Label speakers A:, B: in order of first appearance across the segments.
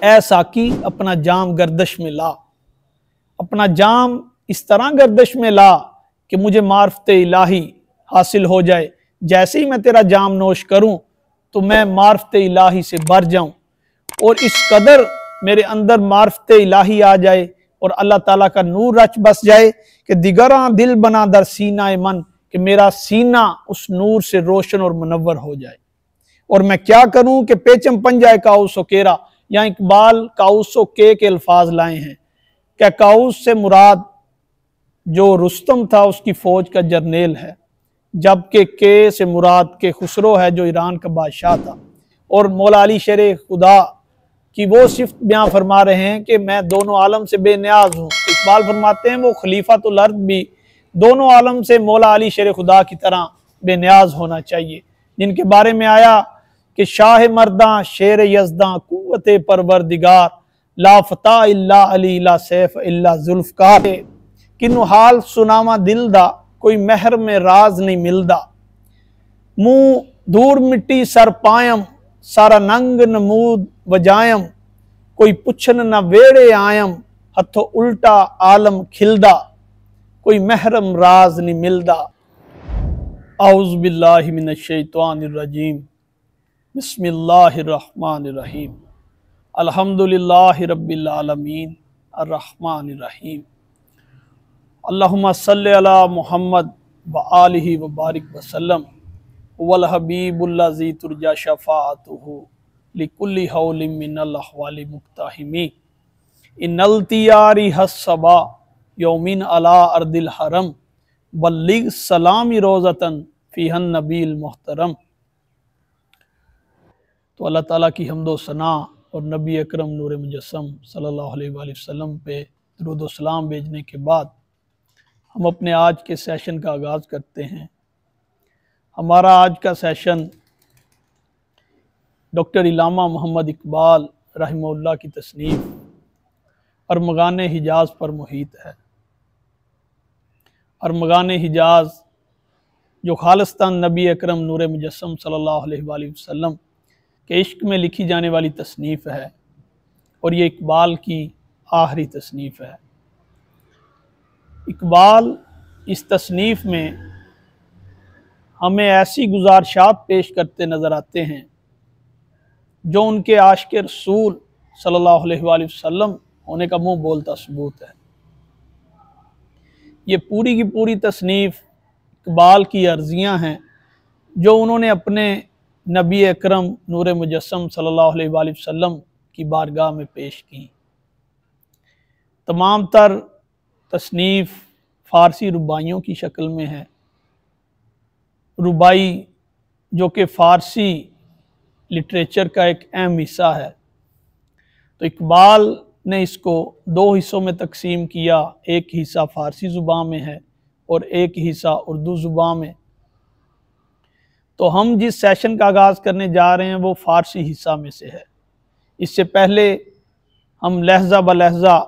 A: ऐ साकी अपना जाम गर्दश में ला, अपना जाम इस तरह गर्दश में ला कि मुझे मार्फत इलाही हासिल हो जाए। जैसे ही मैं तेरा जाम नोश करूं तो मैं मार्फत इलाही से भर जाऊं और इस कदर मेरे अंदर मार्फत इलाही आ जाए और अल्लाह ताला का नूर रच बस जाए कि दिगरा दिल बना दर सीना मन, कि मेरा सीना उस नूर से रोशन और मुनव्वर हो जाए। और मैं क्या करूं कि पेचम पंजाए काउसो केरा, यहाँ इकबाल काउसो के अल्फाज लाए हैं। क्या काउस से मुराद जो रुस्तम था उसकी फौज का जर्नेल है, जबकि के से मुराद के खुसरो है जो ईरान का बादशाह था। और मौला अली शेर खुदा की वो सिफ्त बयां फरमा रहे हैं कि मैं दोनों आलम से बेनियाज हूँ। इकबाल फरमाते हैं वो खलीफातुल अर्द भी दोनों आलम से मौला अली शेर खुदा की तरह बेनियाज होना चाहिए, जिनके बारे में आया कि शाह मर्दा शेर यज़दा कुव्वत परवरदिगार, ला फता इल्ला अली ला सैफ इल्ला जुल्फकार, किन्नु हाल सुनावा दिल दा कोई महर में राज नहीं मिलदा, मुंह दूर मिट्टी सर पायम सारा नंग नमूद वजायम, कोई पुछन न वेड़े आयम हथों उल्टा आलम खिलदा, कोई महरम राज नहीं मिलदा। औज़ु बिल्लाहि मिनश शैतानिर रजीम, बिस्मिल्लाहिर रहमानिर रहीम, अल्हम्दुलिल्लाहि रब्बिल आलमीन, अर्रहमानिर रहीम, अल्लाहुम्मा सल्लि अला मुहम्मद व आलिहि व बारिक वसल्लम, वल हबीबुल्लज़ी तुरजा शफ़ाअतुहु लिकुल्लि हौलिम मिनल अहवालि मुक्ताहिमी, इन्नल तियारी हस्सबा यौमिन अला अर्दिल हरम, बल्लिग सलामी रोज़तन फ़ीहन नबील मुहतरम। तो अल्लाह ताला की हम्दो सना और नबी अकरम नूर मुजस्सम सल्लल्लाहु अलैहि वसल्लम पे दुरूद व सलाम भेजने के बाद हम अपने आज के सेशन का आगाज़ करते हैं। हमारा आज का सेशन डॉक्टर इलामा मोहम्मद इकबाल रहमहुल्लाह की तसनीफ़ अरमगान हिजाज़ पर मुहित है। अरमगान हिजाज़ जो खालिस्तान नबी अकरम नूर मुजस्सम सल्लल्लाहु अलैहि वसल्लम के इश्क में लिखी जाने वाली तसनीफ़ है और ये इकबाल की आखिरी तसनीफ़ है। इकबाल इस तसनीफ़ में हमें ऐसी गुज़ारिशात पेश करते नज़र आते हैं जो उनके आशिक़ रसूल सल्लल्लाहु अलैहि वसल्लम होने का मुँह बोलता सबूत है। ये पूरी की पूरी तसनीफ़ इकबाल की अर्ज़ियाँ हैं जो उन्होंने अपने नबी अकरम नूर मुजस्सम सल्लल्लाहु अलैहि वसल्लम की बारगाह में पेश की। तमाम तर तसनीफ़ फ़ारसी रुबाइयों की शक्ल में है। रुबाई जो कि फ़ारसी लिटरेचर का एक अहम हिस्सा है, तो इकबाल ने इसको दो हिस्सों में तकसीम किया। एक हिस्सा फ़ारसी ज़ुबान में है और एक हिस्सा उर्दू ज़ुबान में। तो हम जिस सेशन का आगाज़ करने जा रहे हैं वो फ़ारसी हिस्सा में से है। इससे पहले हम लहज़ा ब लहज़ा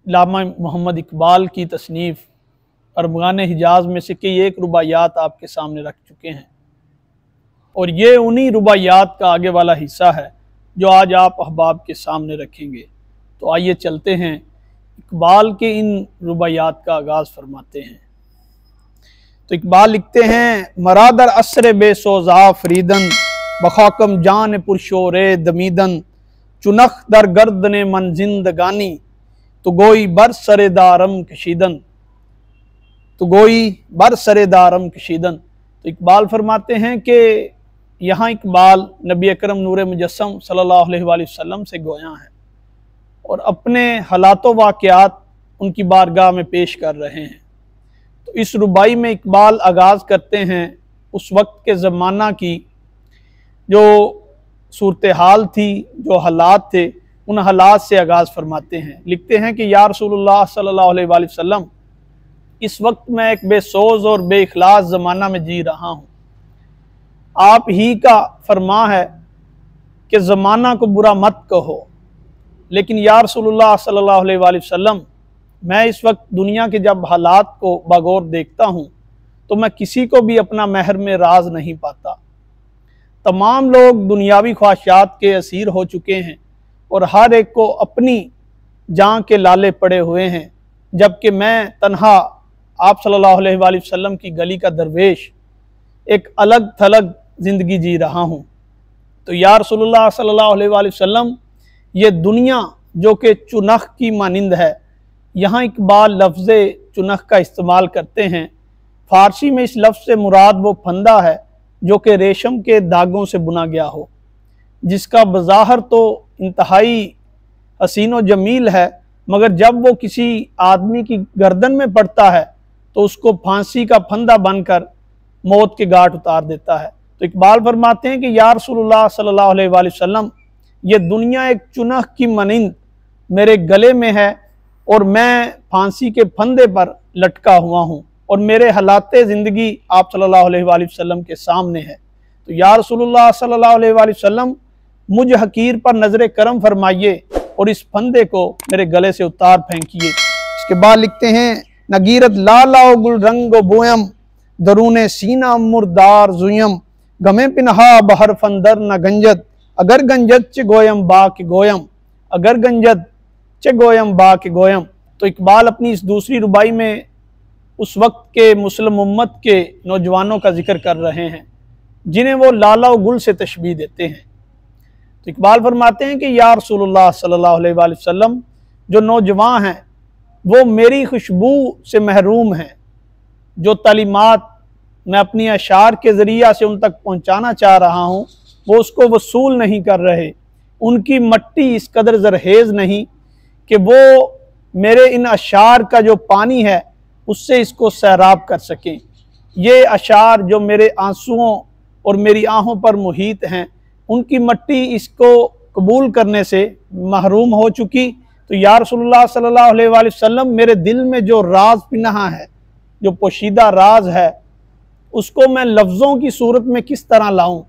A: इलामा मोहम्मद इकबाल की तसनीफ़ अरमगान हिजाज़ में से कई एक रुबाइयात आपके सामने रख चुके हैं और ये उन्हीं रुबाइयात का आगे वाला हिस्सा है जो आज आप अहबाब के सामने रखेंगे। तो आइए चलते हैं, इकबाल के इन रुबाइयात का आगाज़ फरमाते हैं। तो इकबाल लिखते हैं, मरादर असर बेसोज़ा फरीदन बखाकम जान पुरशोरे दमीदन, चुनख दर गर्दने मन जिंदगानी, तो गोई बर सरे दारम कशीदन, तो गोई बर सरे दारम कशीदन। तो इकबाल फरमाते हैं कि यहाँ इकबाल नबी अकरम नूर मुजस्सम सल्लल्लाहु अलैहि वसल्लम से गोया है और अपने हालातों वाक़यात उनकी बारगाह में पेश कर रहे हैं। तो इस रुबाई में इकबाल आगाज़ करते हैं उस वक्त के ज़माना की जो सूरत हाल थी, जो हालात थे, उन हालात से आगाज़ फरमाते हैं। लिखते हैं कि या रसूलुल्लाह सल्लल्लाहु अलैहि वसल्लम, इस वक्त मैं एक बेसोज़ और बेइखलास ज़माना में जी रहा हूँ। आप ही का फरमा है कि ज़माना को बुरा मत कहो, लेकिन या रसूलुल्लाह सल्लल्लाहु अलैहि वसल्लम, मैं इस वक्त दुनिया के जब हालात को बगौर देखता हूँ तो मैं किसी को भी अपना महर में राज नहीं पाता। तमाम लोग दुनियावी ख्वाहिशात के असीर हो चुके हैं और हर एक को अपनी जान के लाले पड़े हुए हैं, जबकि मैं तन्हा आप सल्लल्लाहु अलैहि वसल्लम की गली का दरवेश एक अलग थलग ज़िंदगी जी रहा हूँ। तो या रसूलुल्लाह सल्लल्लाहु अलैहि वसल्लम, ये दुनिया जो कि चुनख की मानिंद है, यहाँ इकबाल लफ्ज़ चुनख का इस्तेमाल करते हैं। फ़ारसी में इस लफ्ज़ से मुराद वो फंदा है जो कि रेशम के धागों से बुना गया हो, जिसका बज़ाहिर तो इंतहाई हसीन व जमील है, मगर जब वो किसी आदमी की गर्दन में पड़ता है तो उसको फांसी का फंदा बनकर मौत के घाट उतार देता है। तो इकबाल फरमाते हैं कि या रसूलुल्लाह सल्लल्लाहु अलैहि वसल्लम, ये दुनिया एक चुनख की मानिंद मेरे गले में है और मैं फांसी के फंदे पर लटका हुआ हूँ और मेरे हालाते ज़िंदगी आप सल्लल्लाहु अलैहि वसल्लम के सामने है। तो या रसूलुल्लाह सल्लल्लाहु अलैहि वसल्लम, मुझ हकीर पर नज़र करम फरमाइए और इस फंदे को मेरे गले से उतार फेंकिए। इसके बाद लिखते हैं, नगीरत लालाओ गुल रंगो बोयम, दरूने सीना मुर्दार जुयम, गमे पिन्हा बहर फंदर न गंजत, अगर गंजत च गोयम बा के गोयम, अगर गंजत च गोयम बा के गोयम। तो इकबाल अपनी इस दूसरी रुबाई में उस वक्त के मुस्लिम उम्मत के नौजवानों का जिक्र कर रहे हैं जिन्हें वो लाला व गुल से तशबीह देते हैं। तो इकबाल फरमाते हैं कि या रसूलुल्लाह सल्लल्लाहु अलैहि वसल्लम, जो नौजवान हैं वो मेरी खुशबू से महरूम हैं। जो तालीमात मैं अपनी अशार के ज़रिया से उन तक पहुँचाना चाह रहा हूँ वो उसको वसूल नहीं कर रहे। उनकी मट्टी इस कदर जरहेज़ नहीं कि वो मेरे इन अशार का जो पानी है उससे इसको सैराब कर सकें। ये अशार जो मेरे आंसुओं और मेरी आहों पर मुहित हैं, उनकी मट्टी इसको कबूल करने से महरूम हो चुकी। तो या रसूलुल्लाह सल्लल्लाहु अलैहि वसल्लम, मेरे दिल में जो राज पिन्हा है, जो पोशीदा राज है, उसको मैं लफ्ज़ों की सूरत में किस तरह लाऊं,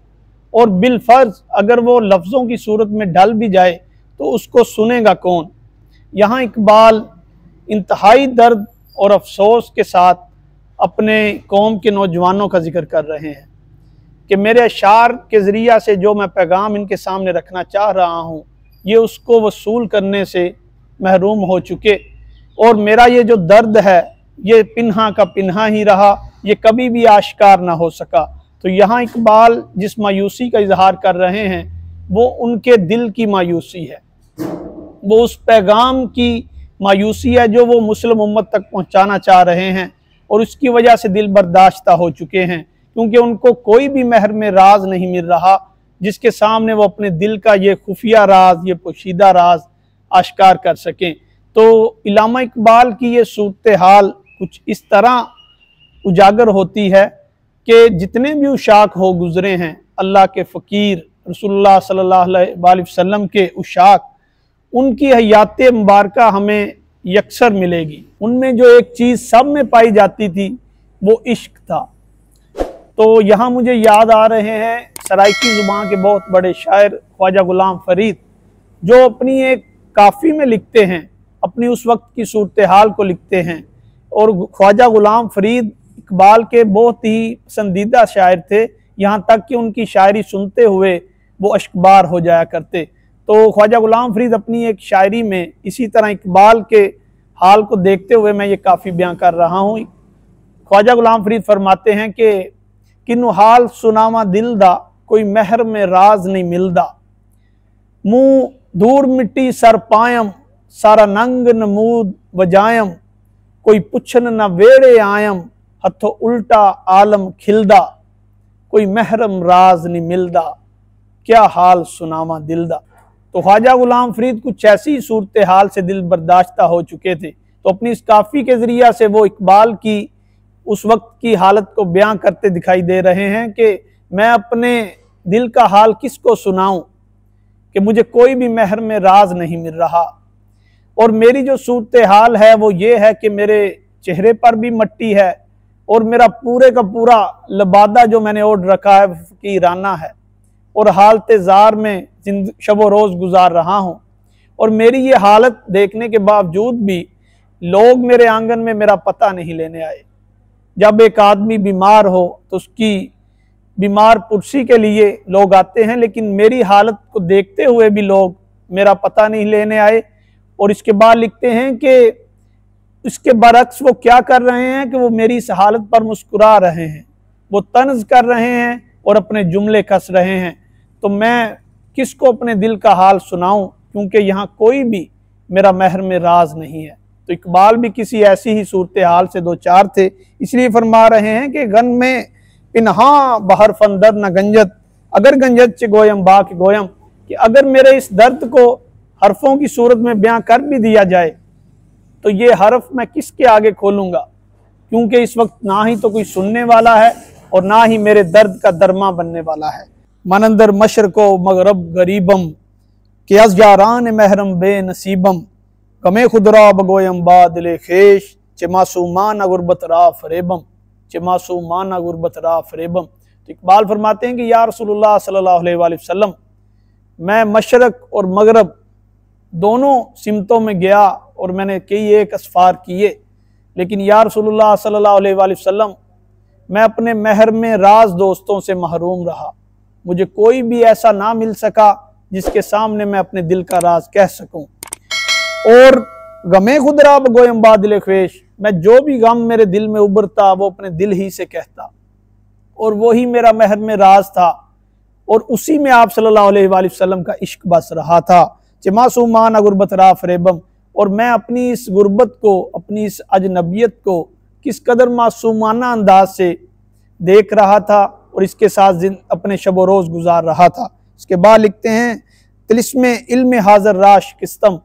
A: और बिलफर्ज अगर वो लफ्ज़ों की सूरत में ढल भी जाए तो उसको सुनेगा कौन। यहाँ इकबाल इंतहाई दर्द और अफसोस के साथ अपने कौम के नौजवानों का जिक्र कर रहे हैं कि मेरे अशार के ज़रिया से जो मैं पैगाम इनके सामने रखना चाह रहा हूँ ये उसको वसूल करने से महरूम हो चुके, और मेरा ये जो दर्द है ये पिन्हा का पिन्हा ही रहा, ये कभी भी आश्कार ना हो सका। तो यहाँ इकबाल जिस मायूसी का इजहार कर रहे हैं वो उनके दिल की मायूसी है, वो उस पैगाम की मायूसी है जो वो मुस्लिम उम्मत तक पहुँचाना चाह रहे हैं, और उसकी वजह से दिल बर्दाश्ता हो चुके हैं, क्योंकि उनको कोई भी महर में राज नहीं मिल रहा जिसके सामने वो अपने दिल का ये खुफिया राज, ये पोशीदा राज आश्कार कर सकें। तो इल्लामा इकबाल की ये सूरत हाल कुछ इस तरह उजागर होती है कि जितने भी उशाक हो गुजरे हैं अल्लाह के फ़कीर रसूलुल्लाह सल्लल्लाहु अलैहि वसल्लम के उशाक, उनकी हयात मुबारका हमें यकसर मिलेगी। उनमें जो एक चीज़ सब में पाई जाती थी वो इश्क था। तो यहाँ मुझे याद आ रहे हैं सराइकी ज़ुबान के बहुत बड़े शायर ख्वाजा गुलाम फरीद, जो अपनी एक काफ़ी में लिखते हैं, अपनी उस वक्त की सूरत हाल को लिखते हैं। और ख्वाजा गुलाम फरीद इकबाल के बहुत ही पसंदीदा शायर थे, यहाँ तक कि उनकी शायरी सुनते हुए वो अश्कबार हो जाया करते। तो ख्वाजा गुलाम फरीद अपनी एक शायरी में इसी तरह इकबाल के हाल को देखते हुए मैं ये काफ़ी बयां कर रहा हूँ। ख्वाजा गुलाम फरीद फरमाते हैं कि किन्नु हाल सुनावा दिल दा, कोई महर में राज नहीं मिलदा, मुँह दूर मिट्टी सर पायम, सारा नंग नमूद वजायम, कोई पुछन न वेड़े आयम, हथों उल्टा आलम खिलदा, कोई महरम राज नहीं मिलदा, क्या हाल सुनावा दिल दा। तो ख्वाजा गुलाम फरीद कुछ ऐसी सूरत हाल से दिल बर्दाश्ता हो चुके थे, तो अपनी इस काफ़ी के ज़रिया से वो इकबाल की उस वक्त की हालत को बयां करते दिखाई दे रहे हैं कि मैं अपने दिल का हाल किसको सुनाऊं कि मुझे कोई भी महर में राज नहीं मिल रहा, और मेरी जो सूरत हाल है वो ये है कि मेरे चेहरे पर भी मट्टी है और मेरा पूरे का पूरा लबादा जो मैंने ओढ़ रखा है फ़कीराना है, और हालत ज़ार में शब व रोज़ गुजार रहा हूँ। और मेरी ये हालत देखने के बावजूद भी लोग मेरे आंगन में मेरा पता नहीं लेने आए। जब एक आदमी बीमार हो तो उसकी बीमार पुरसी के लिए लोग आते हैं, लेकिन मेरी हालत को देखते हुए भी लोग मेरा पता नहीं लेने आए। और इसके बाद लिखते हैं कि इसके बरक्स वो क्या कर रहे हैं कि वो मेरी इस हालत पर मुस्कुरा रहे हैं, वो तंज कर रहे हैं और अपने जुमले कस रहे हैं। तो मैं किसको अपने दिल का हाल सुनाऊं, क्योंकि यहाँ कोई भी मेरा महर में राज नहीं है। तो इकबाल भी किसी ऐसी ही सूरत हाल से दो चार थे, इसलिए फरमा रहे हैं कि गन में पिन्हा बहर फंदर न गंजत, अगर गंजत च गोयम बाक गोयम, कि अगर मेरे इस दर्द को हरफों की सूरत में बयां कर भी दिया जाए तो ये हरफ मैं किसके आगे खोलूंगा, क्योंकि इस वक्त ना ही तो कोई सुनने वाला है और ना ही मेरे दर्द का दरमा बनने वाला है। मनंदर मशरको मगरब गरीबम के अज़यारान महरम बे नसीबम, कमे खुदरा बगोयम बादले खेश चे मासूमाना गुरबत रा फरेबम, चे मासूमाना गुरबत रा फरेबम। तो इकबाल फरमाते हैं कि या रसूलुल्लाह सल्लल्लाहु अलैहि वसल्लम, मैं मशरक और मगरब दोनों सिमतों में गया और मैंने कई एक असफार किए, लेकिन या रसूलुल्लाह सल्लल्लाहु अलैहि वसल्लम मैं अपने महर में राज दोस्तों से महरूम रहा। मुझे कोई भी ऐसा ना मिल सका जिसके सामने मैं अपने दिल का राज कह सकूं। और गमे खुदरा गोयम बादल ख्वेश, मैं जो भी गम मेरे दिल में उभरता वो अपने दिल ही से कहता, और वही मेरा महर में राज था, और उसी में आप सल्लल्लाहु अलैहि वसल्लम का इश्क बस रहा था। मासूमान गुरबत रा फरेबम, और मैं अपनी इस गुर्बत को, अपनी इस अजनबियत को किस कदर मासूमाना अंदाज से देख रहा था और इसके साथ अपने शब रोज़ गुजार रहा था। इसके बाद लिखते हैं तिलिस्मे इल्म हाज़र राश किस्तम,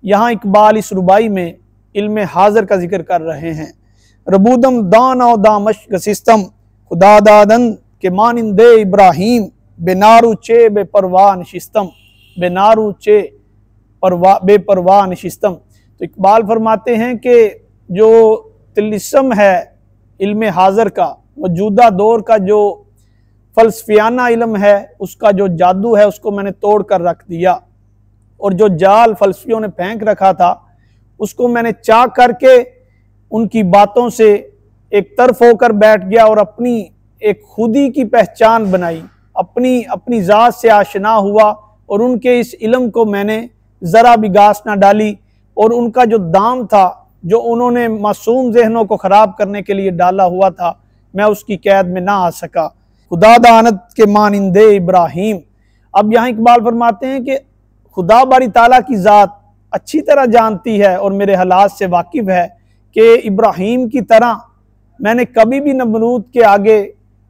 A: यहाँ इकबाल इस रुबाई में इल्म हाज़र का जिक्र कर रहे हैं। रबूदम दाना दामश गसिस्तम, खुदा दादन के मानिंदे इब्राहीम, बेनारू चे बेपरवाह नशिस्तम, बेनारू चे बेपरवाह नशिस्तम। तो इकबाल फरमाते हैं कि जो तिलिस्म है इल्म हाज़र का, मौजूदा दौर का जो फ़लसफ़ियाना इल्म है, उसका जो जादू है उसको मैंने तोड़ कर रख दिया, और जो जाल फ़लसफ़ियों ने फेंक रखा था उसको मैंने चाक करके उनकी बातों से एक तरफ होकर बैठ गया और अपनी एक खुदी की पहचान बनाई, अपनी ज़ात से आशना हुआ, और उनके इस इल्म को मैंने ज़रा भी गास ना डाली, और उनका जो दाम था जो उन्होंने मासूम जहनों को ख़राब करने के लिए डाला हुआ था, मैं उसकी कैद में ना आ सका। खुदा दानत के मानिंदे इब्राहीम। अब यहाँ इकबाल फरमाते हैं कि खुदा बारी ताला की ज़ात अच्छी तरह जानती है और मेरे हालात से वाकिफ़ है कि इब्राहीम की तरह मैंने कभी भी नमरूद के आगे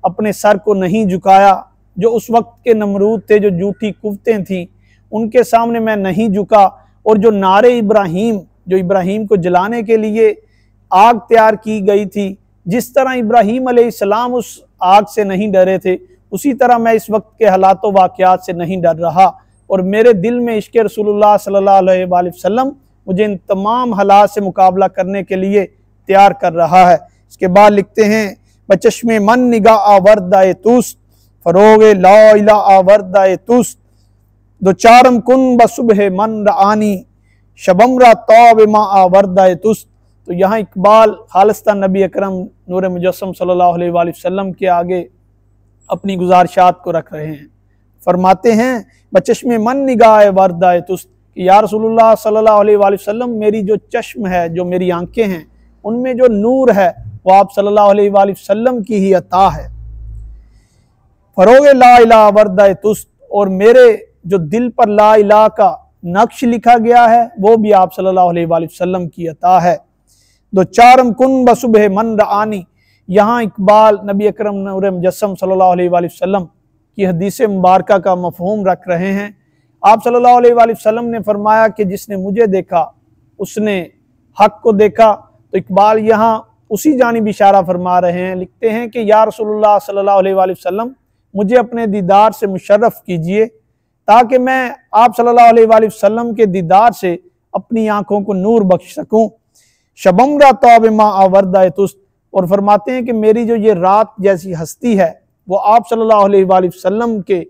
A: अपने सर को नहीं झुकाया। जो उस वक्त के नमरूद थे, जो झूठी कुव्वतें थीं, उनके सामने मैं नहीं झुका, और जो नारे इब्राहीम, जो इब्राहीम को जलाने के लिए आग तैयार की गई थी, जिस तरह इब्राहीम अलैहिस्सलाम उस आग से नहीं डरे थे, उसी तरह मैं इस वक्त के हालात व वाक़यात से नहीं डर रहा, और मेरे दिल में इश्क़ रसूलुल्लाह सल्लल्लाहु अलैहि वसल्लम मुझे इन तमाम हालात से मुकाबला करने के लिए तैयार कर रहा है। इसके बाद लिखते हैं बचश्मे मन निगाह आवर्दाए तुस्त, फरोगे ला इला आवर्दाए तुस्त, दो चारम कुन बसुबह मन रानी, शबमरा तौब मा आवर्दाए तुस्त। तो यहाँ इकबाल खालिस्तान नबी अकरम नूर मुजस्सम सल्लल्लाहु अलैहि वसल्लम के आगे अपनी गुजारिशात को रख रहे हैं। फरमाते हैं बचश्मे मन निगाह वर्दाए तुस्त, कि या रसूलुल्लाह सल्लल्लाहु अलैहि वसल्लम, मेरी जो चश्म है, जो मेरी आंखें हैं, उनमें जो नूर है वो आप सल्लल्लाहु अलैहि वसल्लम की ही अता है। फरोगे ला इला वर्दाए तुस्त, और मेरे जो दिल पर ला इला का नक्श लिखा गया है वो भी आप सल्लल्लाहु अलैहि वसल्लम की अता है। दो चारम कुन बसुबह मन रानी, यहाँ इकबाल नबी अकरम नूर मुजस्सम सल्लल्लाहु अलैहि वसल्लम की हदीस मुबारका का मफहूम रख रहे हैं। आप सल्लल्लाहु अलैहि वसल्लम ने फरमाया कि जिसने मुझे देखा उसने हक को देखा। तो इकबाल यहाँ उसी जानिब इशारा फरमा रहे हैं। लिखते हैं कि या रसूलुल्लाह सल्लल्लाहु अलैहि वसल्लम, मुझे अपने दीदार से मुशर्रफ कीजिए ताकि मैं आप सल्लल्लाहु अलैहि वसल्लम के दीदार से अपनी आंखों को नूर बख्श सकूं। शबमरा तौब मा आवर्दाए तुस्त, और फरमाते हैं कि मेरी जो ये रात जैसी हस्ती है वो आप सल्लल्लाहु अलैहि वसल्लम के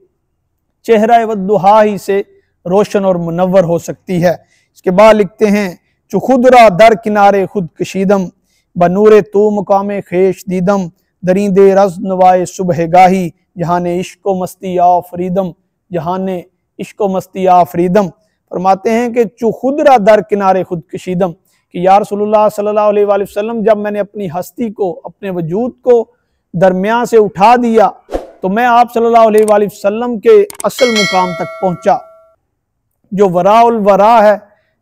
A: चेहरा वद्दुहा ही से रोशन और मुनव्वर हो सकती है। इसके बाद लिखते हैं चु खुदरा दर किनारे खुद कशीदम, बनूरे तो मुकाम खेश दीदम, दरींदे रज नवाए सुबह गाही, जहाने इश्को मस्ती आ फरीदम, जहाने इश्को मस्ती आ फरीदम। फरमाते हैं कि चु खुदरा दर किनारे खुद कशीदम, कि या रसूलुल्लाह सल्लल्लाहु अलैहि वसल्लम जब मैंने अपनी हस्ती को, अपने वजूद को दरमियान से उठा दिया तो मैं आप सल्लल्लाहु अलैहि वसल्लम के असल मुकाम तक पहुंचा जो वराउल वरा है।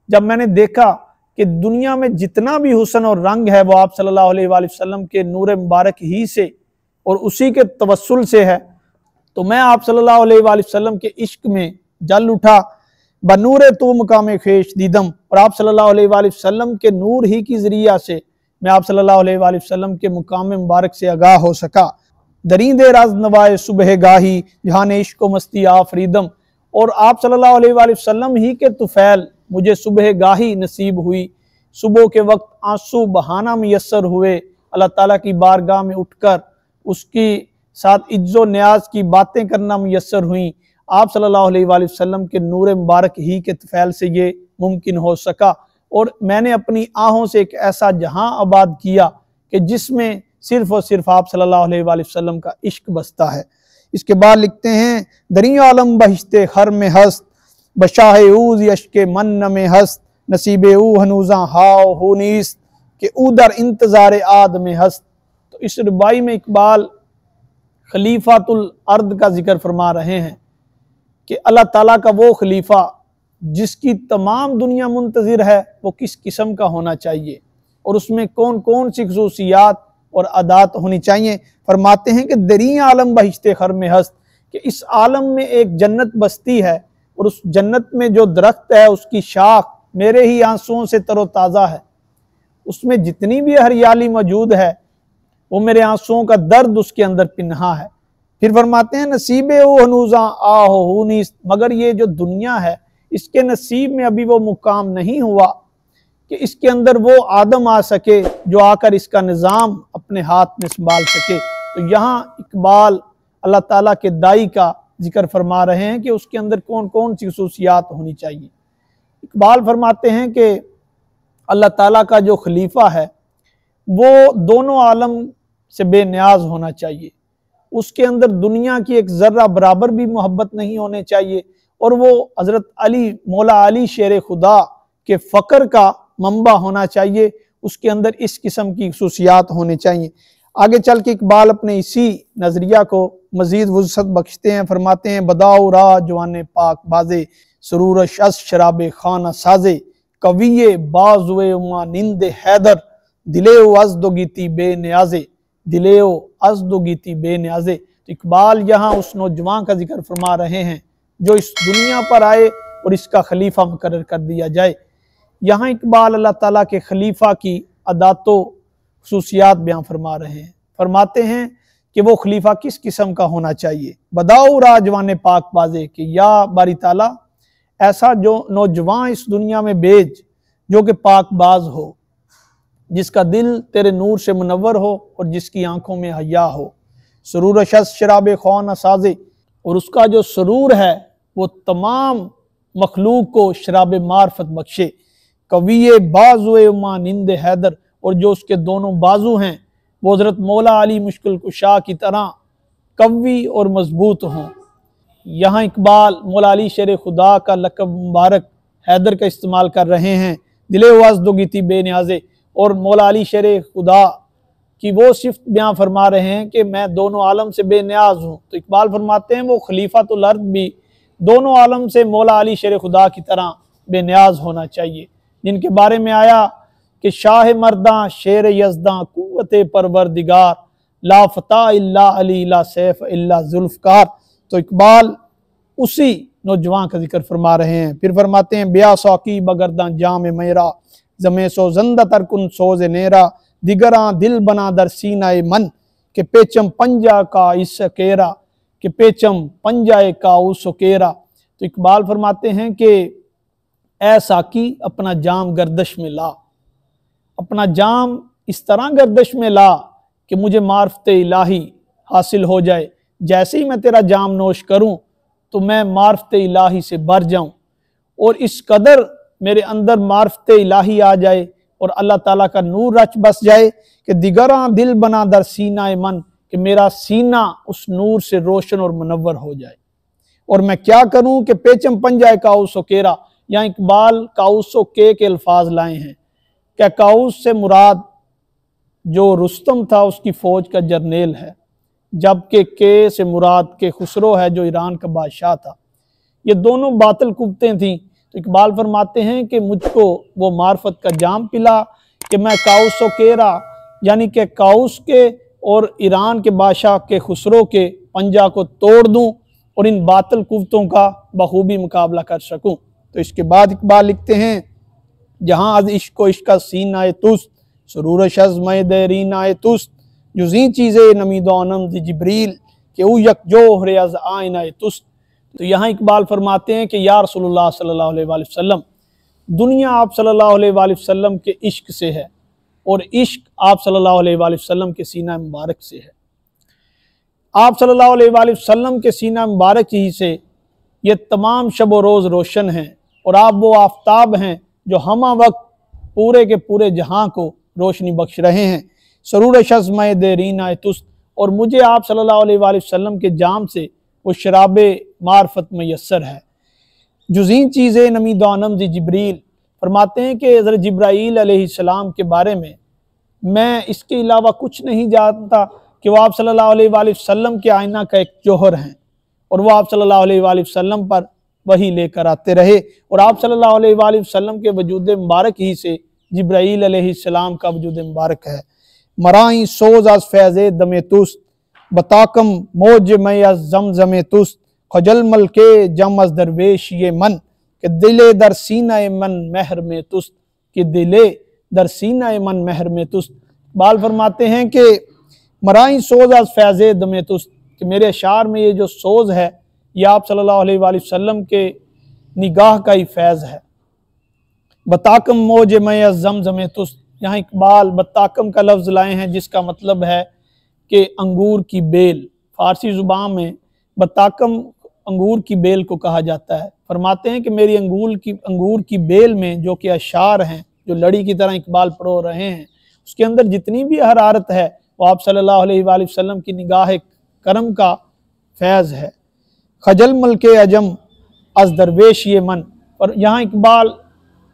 A: जब मैंने देखा कि दुनिया में जितना भी हुस्न और रंग है वो आप सल्लल्लाहु अलैहि वसल्लम के नूर मुबारक ही से और उसी के तवस्सुल से है, तो मैं आप सल्लल्लाहु अलैहि वसल्लम के इश्क में जल उठा। बनूरे तो मुकाम खेश दीदम, और आप सल्लल्लाहु अलैहि वसल्लम के नूर ही की जरिया से मैं आप सल्लल्लाहु अलैहि वसल्लम के मुकाम मुबारक से आगाह हो सका। दरींदे राज नवाए सुबह गाही जहान इश्क मस्ती आफरीदम, और आप सल्लल्लाहु अलैहि वसल्लम ही के तुफैल मुझे सुबह गाही नसीब हुई। सुबह के वक्त आंसू बहाना मुयस्सर हुए, अल्लाह ताला की बारगाह में उठकर उसकी साथ इज्जो न्याज की बातें करना मुयस्सर हुई। आप सल्लल्लाहु अलैहि वसल्लम के नूर मुबारक ही के तफैल से ये मुमकिन हो सका, और मैंने अपनी आहों से एक ऐसा जहां आबाद किया कि जिसमें सिर्फ और सिर्फ आप सल्लल्लाहु अलैहि वसल्लम का इश्क बसता है। इसके बाद लिखते हैं दरिया आलम बहिश्ते खर में हस्त, बशाह ऊज यश्के मन में हस्त, नसीबे ऊ हनूजा हाओ हुनीस के उदर इंतजार आद में हस्त। तो इस रुबाई में इकबाल खलीफातुल अर्द का जिक्र फरमा रहे हैं कि अल्लाह ताला का वो खलीफा जिसकी तमाम दुनिया मुंतज़िर है वो किस किस्म का होना चाहिए और उसमें कौन कौन सी खसूसियात और अदात होनी चाहिए। फरमाते हैं कि दरिया आलम बहिश्ते खर में हस्त, कि इस आलम में एक जन्नत बसती है और उस जन्नत में जो दरख्त है उसकी शाख मेरे ही आंसुओं से तरोताज़ा है, उसमें जितनी भी हरियाली मौजूद है वो मेरे आंसुओं का दर्द उसके अंदर पिन्हा है। फिर फरमाते हैं नसीबे ओ हनूजा आहो हुनीस, मगर ये जो दुनिया है इसके नसीब में अभी वो मुकाम नहीं हुआ कि इसके अंदर वो आदम आ सके जो आकर इसका निज़ाम अपने हाथ में संभाल सके। तो यहाँ इकबाल अल्लाह ताला के दाई का जिक्र फरमा रहे हैं कि उसके अंदर कौन कौन सी खसूसियात होनी चाहिए। इकबाल फरमाते हैं कि अल्लाह ताला का जो खलीफा है वो दोनों आलम से बेनियाज होना चाहिए, उसके अंदर दुनिया की एक ज़र्रा बराबर भी मोहब्बत नहीं होने चाहिए, और वो हज़रत अली मौला अली शेर खुदा के फ़क्र का मंबा होना चाहिए, उसके अंदर इस किस्म की खसूसियात होने चाहिए। आगे चल के इकबाल अपने इसी नज़रिया को मज़ीद वुसअत बख्शते हैं। फरमाते हैं बदाओ रा जवान पाक बाजे, सरूर शस शराब खाना साजे, कविये बाजुए उमा निंद हैदर, दिलेओ अज़दो गीती बे न्याजे, दिलेओ अज़दो गीती बे न्याजे। तो इकबाल यहाँ उस नौजवान का जिक्र फरमा रहे हैं जो इस दुनिया पर आए और इसका खलीफा मुकर्रर कर दिया जाए। यहाँ इकबाल अल्लाह ताला के खलीफा की अदातो खसूसियात बयान फरमा रहे हैं। फरमाते हैं कि वो खलीफा किस किस्म का होना चाहिए। बदाओ राजवान पाक बाजे, कि या बारी ताला ऐसा जो नौजवान इस दुनिया में भेज जो कि पाक बाज हो, जिसका दिल तेरे नूर से मुनव्वर हो और जिसकी आंखों में हया हो। सरूर शस शराब खाना साजे, और उसका जो सरूर है वो तमाम मखलूक को शराब मार्फत बख्शे। कविये बाजुए उमा निंद हैदर, और जो उसके दोनों बाजू हैं वो हज़रत मौला अली मुश्किल कुशा की तरह कवी और मजबूत हों। यहाँ इकबाल मौला अली शेर खुदा का लक़ब मुबारक हैदर का इस्तेमाल कर रहे हैं। दिले वाज दो गीती बेनियाजे, और मौला अली शेर खुदा की वो सिफ्त बयां फरमा रहे हैं कि मैं दोनों आलम से बेनियाज हूँ। तो इकबाल फरमाते हैं वो खलीफातुल अर्द भी दोनों आलम से मौला अली शेर खुदा की तरह बेनियाज होना चाहिए, जिनके बारे में आया कि शाह मर्दा शेर यज़दा कुव्वते परवरदिगार, ला फता इल्ला अली ला सैफ इल्ला जुल्फ़कार। तो इकबाल उसी नौजवान का जिक्र फरमा रहे हैं। फिर फरमाते हैं ब्या सौकी बगरदा जाम मेरा, जमे सो जंदा तरकुन सोज नेरा, दिगरा दिल बना दर सीनाए मन, के पेचम पंजा का इस केरा, के पेचम पंजाए का उस केरा। तो इकबाल फरमाते हैं कि ऐ साकी अपना जाम गर्दश में ला, अपना जाम इस तरह गर्दश में ला कि मुझे मार्फते इलाही हासिल हो जाए। जैसे ही मैं तेरा जाम नोश करूं तो मैं मार्फते इलाही से भर जाऊं और इस कदर मेरे अंदर मार्फते इलाही आ जाए और अल्लाह ताला का नूर रच बस जाए कि दिगरा दिल बना दर सीना मन, कि मेरा सीना उस नूर से रोशन और मुनव्वर हो जाए। और मैं क्या करूं कि पेचम पंजाए का उस केरा, यहाँ इकबाल काउस के अल्फाज लाए हैं। क्या काउस से मुराद जो रुस्तम था उसकी फ़ौज का जर्नेल है, जबकि के से मुराद के खुसरो है जो ईरान का बादशाह था। ये दोनों बातिल कुत्ते थीं। तो इकबाल फरमाते हैं कि मुझको वो मार्फत का जाम पिला कि मैं काउस केरा यानी कि काउस के और ईरान के बादशाह के खुसरो के पंजा को तोड़ दूं और इन बातिल कुत्तों का बखूबी मुकाबला कर सकूं। तो इसके बाद इकबाल लिखते हैं, जहाँ अज इश्क इश्क सीन आए तुस्त सरूर शज़्म देरीन आए तुस्त जुज़ी चीज़े नमीदोनम जिब्रील के ऊ यक जोहर अज आइन आए तुस्त। तो यहाँ इकबाल फरमाते हैं कि या रसूलुल्लाह सल्लल्लाहु अलैहि वसल्लम, दुनिया आप सल्लल्लाहु अलैहि वसल्लम के इश्क से है और इश्क आप सल्लल्लाहु अलैहि वसल्लम के सीना मुबारक से है। आप सल्लल्लाहु अलैहि वसल्लम के सीना मुबारक ही से ये तमाम शब व रोज़ रोशन हैं और आप वो आफ्ताब हैं जो हमा वक्त पूरे के पूरे जहां को रोशनी बख्श रहे हैं। सरूर शज़्म देरीन आए तुस्त, और मुझे आप सल्लल्लाहु अलैहि वसल्लम के जाम से वो शराब मार्फत मैसर है। जुज़ी चीज़ें नमी दानम जिब्रील फरमाते हैं कि हज़रत जिब्राईल अलैहिस्सलाम के बारे में मैं इसके अलावा कुछ नहीं जानता कि वो आप सल्लल्लाहु अलैहि वसल्लम के आईना का एक जौहर हैं और वो आप सल्लल्लाहु अलैहि वसल्लम पर वही लेकर आते रहे और आप सल्लल्लाहु अलैहि वसल्लम के वजूद मुबारक ही से जिब्राईल अलैहिस्सलाम का वजूद मुबारक है। मराई सोज अज फैज़े दमे तुस्त बताकम मौज मैं अज जमज़मे तुस्त खजल मल के जम अज दरवेश ये मन के दिले दर सीना मन महर में तुस्त कि दिले दर सीना मन महर में तुस्त। बाल फरमाते हैं कि मराई सोज अज फैज़े दमे तुस्त, कि मेरे अशार में ये जो सोज है ये आप सल्लल्लाहु अलैहि वसल्लम के निगाह का ही फैज़ है। बताकम मौज मैं अज जमज़मे तुस्त, यहाँ इकबाल बताकम का लफ्ज़ लाए हैं जिसका मतलब है कि अंगूर की बेल। फ़ारसी ज़ुबान में बताकम अंगूर की बेल को कहा जाता है। फरमाते हैं कि मेरी अंगूर की बेल में जो कि अशार हैं, जो लड़ी की तरह इकबाल पढ़ो रहे हैं, उसके अंदर जितनी भी हरारत है वो आप सल्लल्लाहु अलैहि वसल्लम की निगाह करम का फैज़ है। खजल मल्के अजम अज दरवेश ये मन, और यहाँ इकबाल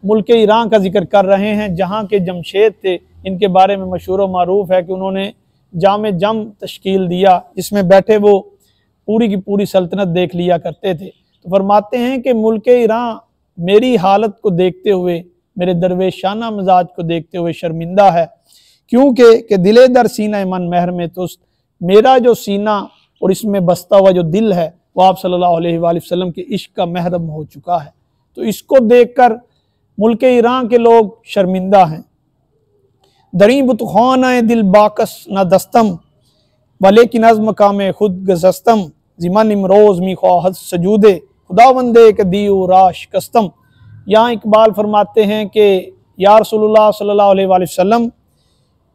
A: मुल्क ईरान का जिक्र कर रहे हैं जहाँ के जमशेद थे। इनके बारे में मशहूर व मारूफ है कि उन्होंने जाम जम तश्कील दिया जिसमें बैठे वो पूरी की पूरी सल्तनत देख लिया करते थे। तो फरमाते हैं कि मुल्क ईरान मेरी हालत को देखते हुए, मेरे दरवेशाना मिजाज को देखते हुए शर्मिंदा है, क्योंकि कि दिले दर सीना मन महर में तुस्त, मेरा जो सीना और इसमें बसता हुआ जो दिल है वो आप सल्लल्लाहु अलैहि वसल्लम के इश्क का महरम हो चुका है। तो इसको देखकर मुल्क ईरान के लोग शर्मिंदा हैं। दरी बुतखाना दिल बाकस न दस्तम वले की नज़्म कामे खुद गजस्तम जिमन इमरोज़ मी ख्वाहत सजूदे खुदावंदे के दियो राश कस्तम। यहाँ इकबाल फरमाते हैं कि या रसूलुल्लाह सल्लल्लाहु अलैहि वसल्लम,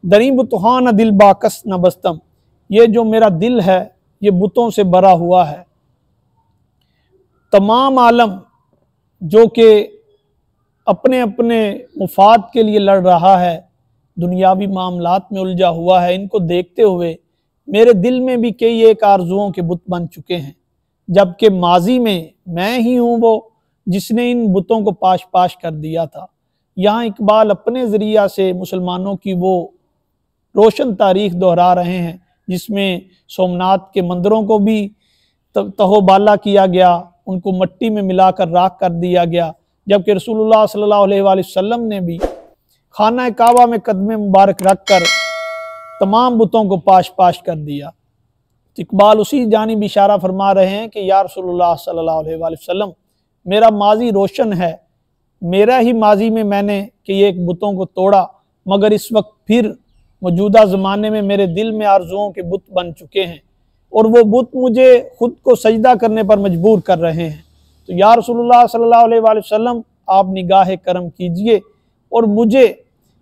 A: दरी बुतखाना दिल बाकस न बस्तम, ये जो मेरा दिल है ये बुतों से भरा हुआ है। तमाम आलम जो कि अपने अपने मुफाद के लिए लड़ रहा है, दुनियावी मामलात में उलझा हुआ है, इनको देखते हुए मेरे दिल में भी कई एक आरजुओं के बुत बन चुके हैं, जबकि माजी में मैं ही हूँ वो जिसने इन बुतों को पाश पाश कर दिया था। यहाँ इकबाल अपने ज़रिया से मुसलमानों की वो रोशन तारीख दोहरा रहे हैं जिसमें सोमनाथ के मंदिरों को भी तहोबाला किया गया, उनको मट्टी में मिलाकर राख कर दिया गया, जबकि रसूलुल्लाह सल्लल्लाहु अलैहि वसल्लम ने भी खाना काबा में कदमे मुबारक रख कर तमाम बुतों को पाश पाश कर दिया। इकबाल उसी जानिब इशारा फरमा रहे हैं कि या रसूलुल्लाह सल्लल्लाहु अलैहि वसल्लम, मेरा माजी रोशन है, मेरा ही माजी में मैंने कि एक बुतों को तोड़ा, मगर इस वक्त फिर मौजूदा ज़माने में मेरे दिल में आरजुओं के बुत बन चुके हैं और वो बुत मुझे खुद को सजदा करने पर मजबूर कर रहे हैं। तो या रसूलुल्लाह सल्लल्लाहु अलैहि वसल्लम, आप निगाह करम कीजिए और मुझे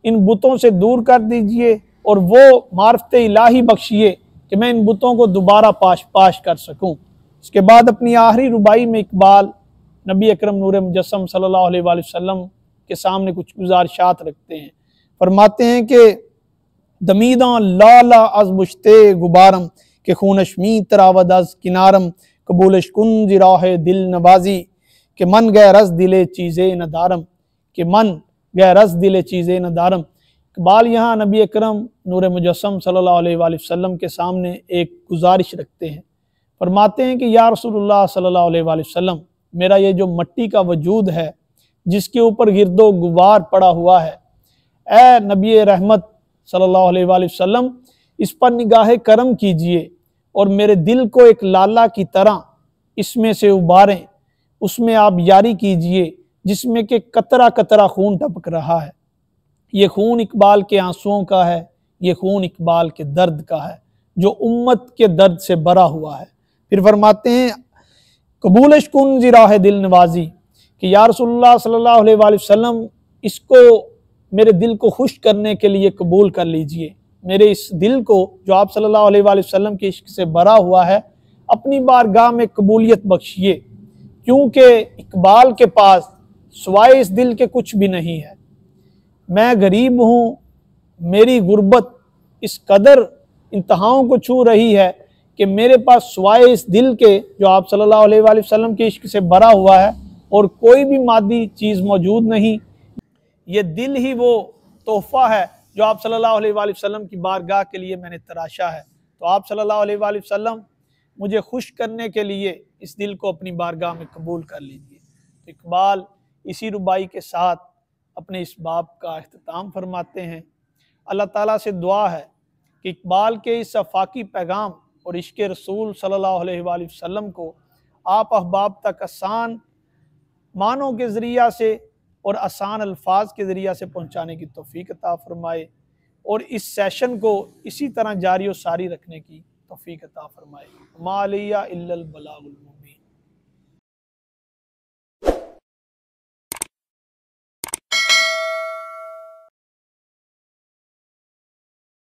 A: इन बुतों से दूर कर दीजिए और वो मार्फत इलाही बख्शिए कि मैं इन बुतों को दोबारा पाश पाश कर सकूं। इसके बाद अपनी आखिरी रुबाई में इकबाल नबी अकरम नूर मुजस्सम सल्लल्लाहु अलैहि वसल्लम के सामने कुछ गुजारिशात रखते हैं। फरमाते हैं कि दमीदा लाला अज बुश्ते गुबारम के खूनशमी तरावद अज किनारम कबूलश कुन जिराह दिल नवाजी कि मन गैरस दिले चीज़ें न दारम, कि मन गैरस दिले चीज़ें न दारम। इकबाल यहाँ नबी अकरम नूर मुजस्सम सल्लल्लाहु अलैहि वसल्लम के सामने एक गुजारिश रखते हैं। फरमाते हैं कि या रसूलुल्लाह सल्लल्लाहु अलैहि वसल्लम, मेरा ये जो मट्टी का वजूद है जिसके ऊपर गिरदो गुबार पड़ा हुआ है, ए नबी रहमत सल्लल्लाहु अलैहि वसल्लम, इस पर निगाह करम कीजिए और मेरे दिल को एक लाला की तरह इसमें से उबारें, उसमें आप यारी कीजिए जिसमें कि कतरा कतरा खून टपक रहा है। ये खून इकबाल के आंसुओं का है, ये खून इकबाल के दर्द का है जो उम्मत के दर्द से भरा हुआ है। फिर फरमाते हैं कबूलश कुन ज़िराह दिल नवाजी, कि या रसूलुल्लाह सल्लल्लाहु अलैहि वसल्लम, इसको मेरे दिल को खुश करने के लिए कबूल कर लीजिए। मेरे इस दिल को जो आप सल्लल्लाहु अलैहि वसल्लम के इश्क से भरा हुआ है, अपनी बारगाह में कबूलियत बख्शिए, क्योंकि इकबाल के पास सिवाय इस दिल के कुछ भी नहीं है। मैं गरीब हूँ, मेरी गुर्बत इस कदर इंतहाओं को छू रही है कि मेरे पास सिवाय इस दिल के जो आप सल्लल्लाहु अलैहि वसल्लम के इश्क से भरा हुआ है और कोई भी मादी चीज़ मौजूद नहीं। ये दिल ही वो तोहफ़ा है जो आप सल्लल्लाहु अलैहि वसल्लम की बारगाह के लिए मैंने तराशा है। तो आप सल्लल्लाहु अलैहि वसल्लम मुझे खुश करने के लिए इस दिल को अपनी बारगाह में कबूल कर लीजिए। तो इकबाल इसी रुबाई के साथ अपने इस बाब का अख्ताम फरमाते हैं। अल्लाह ताला से दुआ है कि इकबाल के इस अफाकी पैगाम और इश्क़ रसूल सल्लल्लाहु अलैहि वसल्लम को आप अहबाब तक आसान मानों के ज़रिया से और आसान अल्फाज के ज़रिया से पहुँचाने की तौफ़ीक अता फ़रमाए और इस सेशन को इसी तरह जारी और सारी रखने की तौफ़ीक अता फ़रमाए। मा अलैया इल्लल बलागुल मुबीन।